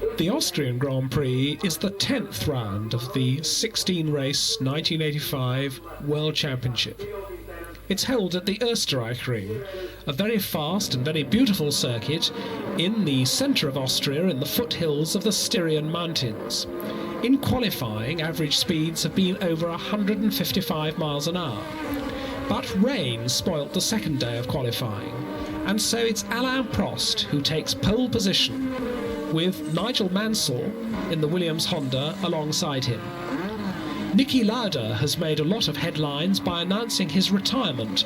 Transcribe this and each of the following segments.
The Austrian Grand Prix is the 10th round of the 16-race 1985 World Championship. It's held at the Osterreichring, a very fast and very beautiful circuit in the centre of Austria in the foothills of the Styrian Mountains. In qualifying, average speeds have been over 155 miles an hour. But rain spoilt the second day of qualifying, and so it's Alain Prost who takes pole position, with Nigel Mansell in the Williams Honda alongside him. Niki Lauda has made a lot of headlines by announcing his retirement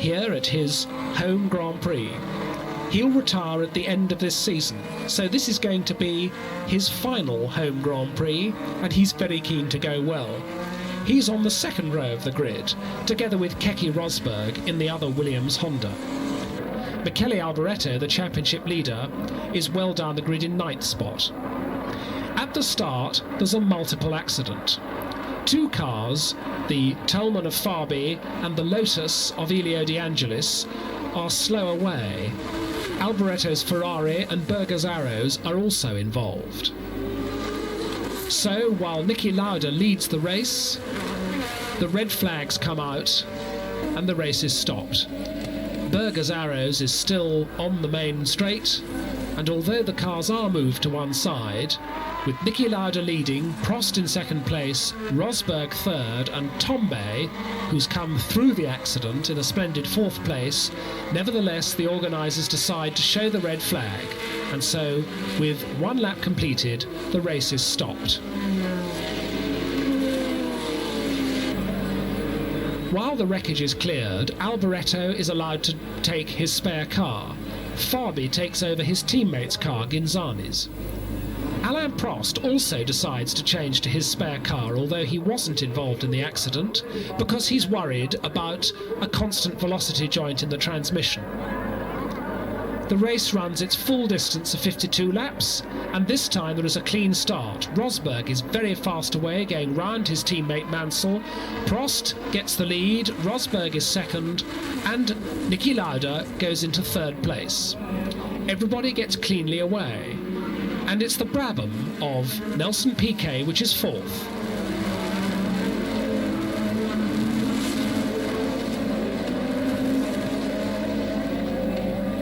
here at his home Grand Prix. He'll retire at the end of this season, so this is going to be his final home Grand Prix, and he's very keen to go well. He's on the second row of the grid, together with Keke Rosberg in the other Williams Honda. Michele Alboreto, the championship leader, is well down the grid in ninth spot. At the start, there's a multiple accident. Two cars, the Tolman of Fabi and the Lotus of Elio De Angelis, are slow away. Alboreto's Ferrari and Berger's Arrows are also involved. So, while Niki Lauda leads the race, the red flags come out and the race is stopped. Berger's Arrows is still on the main straight, and although the cars are moved to one side, with Niki Lauda leading, Prost in second place, Rosberg third, and Tombe, who's come through the accident in a splendid fourth place, nevertheless the organisers decide to show the red flag, and so, with one lap completed, the race is stopped. While the wreckage is cleared, Alboreto is allowed to take his spare car. Fabi takes over his teammate's car, Ginzani's. Alain Prost also decides to change to his spare car, although he wasn't involved in the accident, because he's worried about a constant velocity joint in the transmission. The race runs its full distance of 52 laps, and this time there is a clean start. Rosberg is very fast away, going round his teammate Mansell. Prost gets the lead, Rosberg is second, and Niki Lauda goes into third place. Everybody gets cleanly away, and it's the Brabham of Nelson Piquet which is fourth.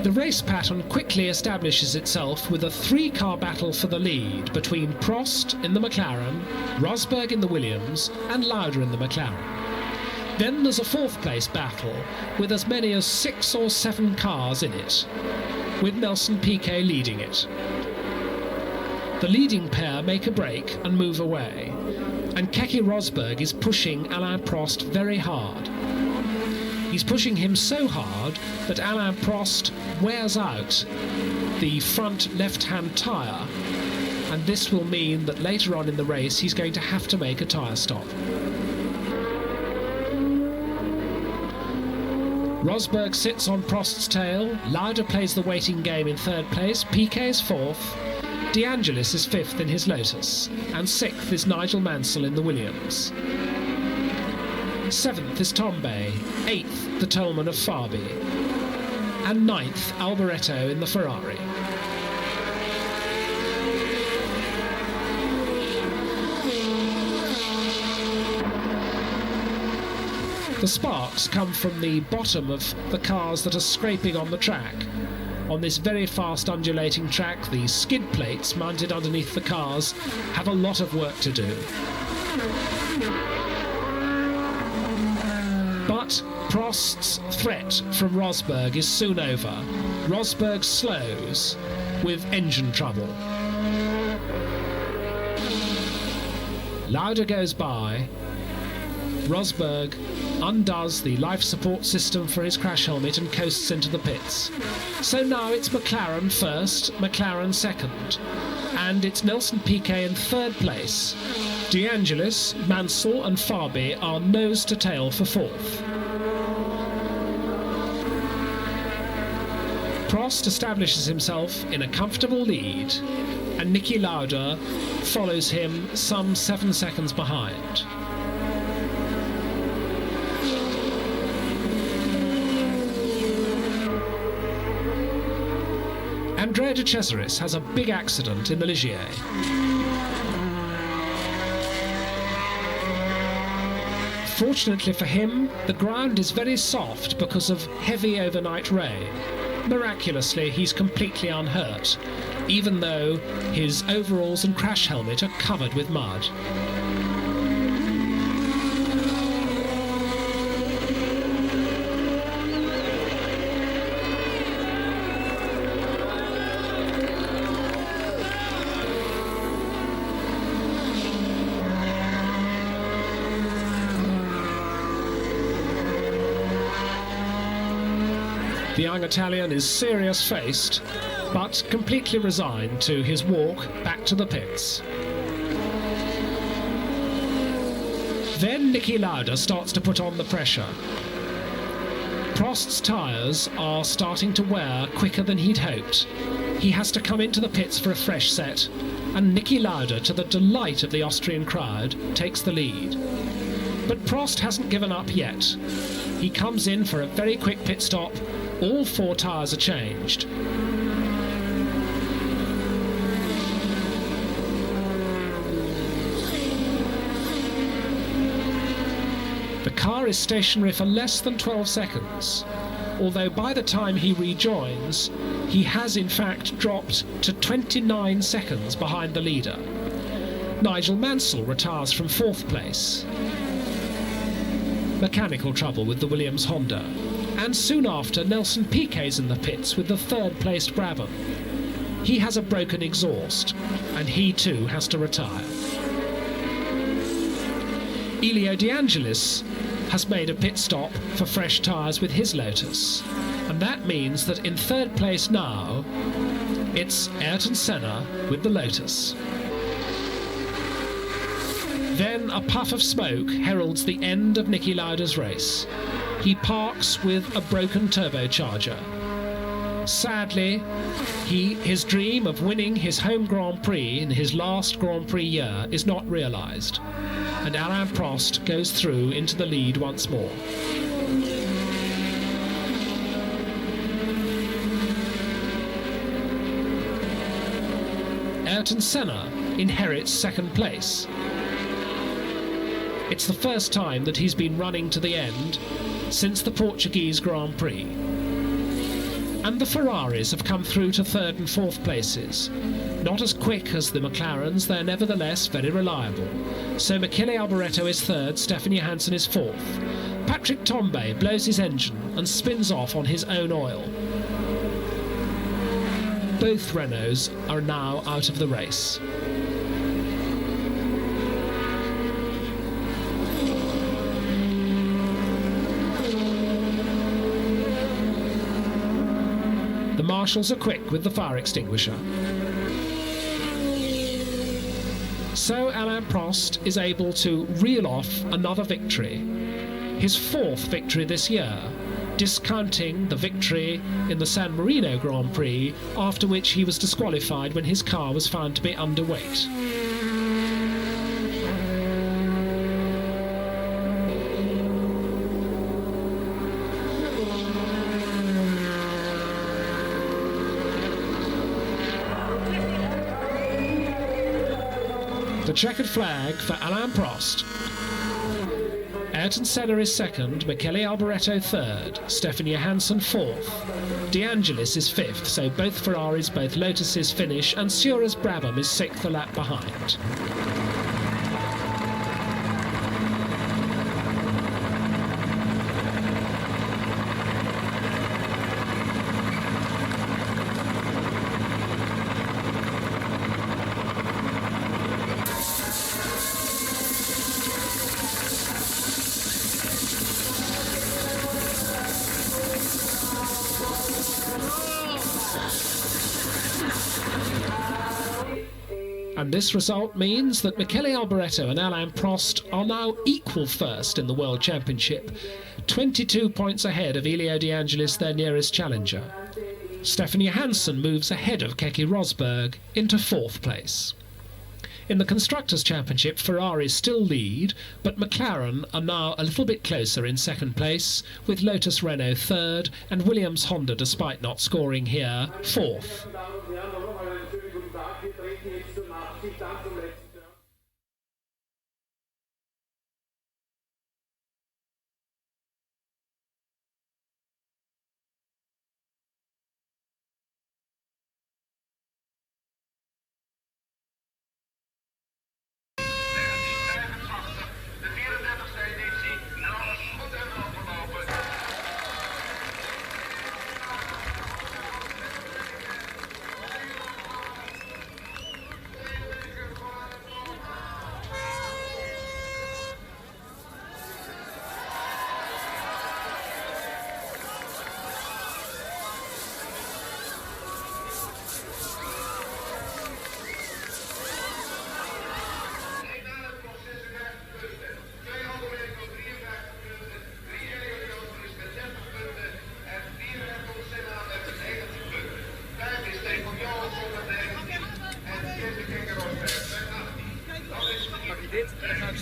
The race pattern quickly establishes itself with a three-car battle for the lead between Prost in the McLaren, Rosberg in the Williams, and Lauda in the McLaren. Then there's a fourth-place battle with as many as 6 or 7 cars in it, with Nelson Piquet leading it. The leading pair make a break and move away, and Keke Rosberg is pushing Alain Prost very hard. He's pushing him so hard that Alain Prost wears out the front left-hand tyre, and this will mean that later on in the race he's going to have to make a tyre stop. Rosberg sits on Prost's tail, Lauda plays the waiting game in third place, Piquet is fourth, De Angelis is fifth in his Lotus, and sixth is Nigel Mansell in the Williams. Seventh is Tombe, eighth the Tolman of Fabi, and ninth Alboreto in the Ferrari. The sparks come from the bottom of the cars that are scraping on the track. On this very fast undulating track, the skid plates mounted underneath the cars have a lot of work to do. But Prost's threat from Rosberg is soon over. Rosberg slows with engine trouble. Lauda goes by. Rosberg undoes the life support system for his crash helmet and coasts into the pits. So now it's McLaren first, McLaren second, and it's Nelson Piquet in third place. De Angelis, Mansell and Fabi are nose to tail for fourth. Prost establishes himself in a comfortable lead, and Niki Lauda follows him some 7 seconds behind. And Andrea de Cesaris has a big accident in the Ligier. Fortunately for him, the ground is very soft because of heavy overnight rain. Miraculously, he's completely unhurt, even though his overalls and crash helmet are covered with mud. The young Italian is serious-faced, but completely resigned to his walk back to the pits. Then Niki Lauda starts to put on the pressure. Prost's tyres are starting to wear quicker than he'd hoped. He has to come into the pits for a fresh set, and Niki Lauda, to the delight of the Austrian crowd, takes the lead. But Prost hasn't given up yet. He comes in for a very quick pit stop. All 4 tyres are changed. The car is stationary for less than 12 seconds, although by the time he rejoins, he has in fact dropped to 29 seconds behind the leader. Nigel Mansell retires from 4th place. Mechanical trouble with the Williams Honda. And soon after, Nelson Piquet's in the pits with the 3rd-placed Brabham. He has a broken exhaust, and he too has to retire. Elio De Angelis has made a pit stop for fresh tyres with his Lotus, and that means that in 3rd place now, it's Ayrton Senna with the Lotus. Then a puff of smoke heralds the end of Niki Lauda's race. He parks with a broken turbocharger. Sadly, his dream of winning his home Grand Prix in his last Grand Prix year is not realised, and Alain Prost goes through into the lead once more. Ayrton Senna inherits 2nd place. It's the first time that he's been running to the end since the Portuguese Grand Prix. And the Ferraris have come through to 3rd and 4th places. Not as quick as the McLarens, they're nevertheless very reliable. So Michele Alboreto is 3rd, Stefan Johansson is 4th. Patrick Tambay blows his engine and spins off on his own oil. Both Renaults are now out of the race. The marshals are quick with the fire extinguisher. So Alain Prost is able to reel off another victory, his 4th victory this year, discounting the victory in the San Marino Grand Prix, after which he was disqualified when his car was found to be underweight. The checkered flag for Alain Prost. Ayrton Senna is 2nd, Michele Alboreto 3rd, Stefan Johansson 4th. De Angelis is 5th, so both Ferraris, both Lotuses finish, and Sura's Brabham is 6th, a lap behind. And this result means that Michele Alboreto and Alain Prost are now equal first in the World Championship, 22 points ahead of Elio De Angelis, their nearest challenger. Stefan Johansson moves ahead of Keke Rosberg into 4th place. In the Constructors' Championship, Ferrari still lead, but McLaren are now a little bit closer in 2nd place, with Lotus Renault 3rd and Williams Honda, despite not scoring here, 4th.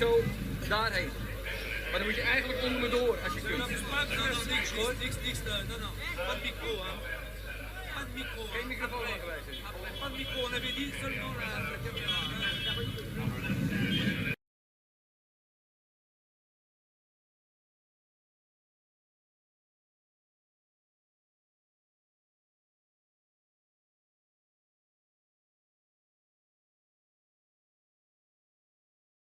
zo daarheen. Maar dan moet je eigenlijk onder me door als je kunt. Geen microfoon aangewezen.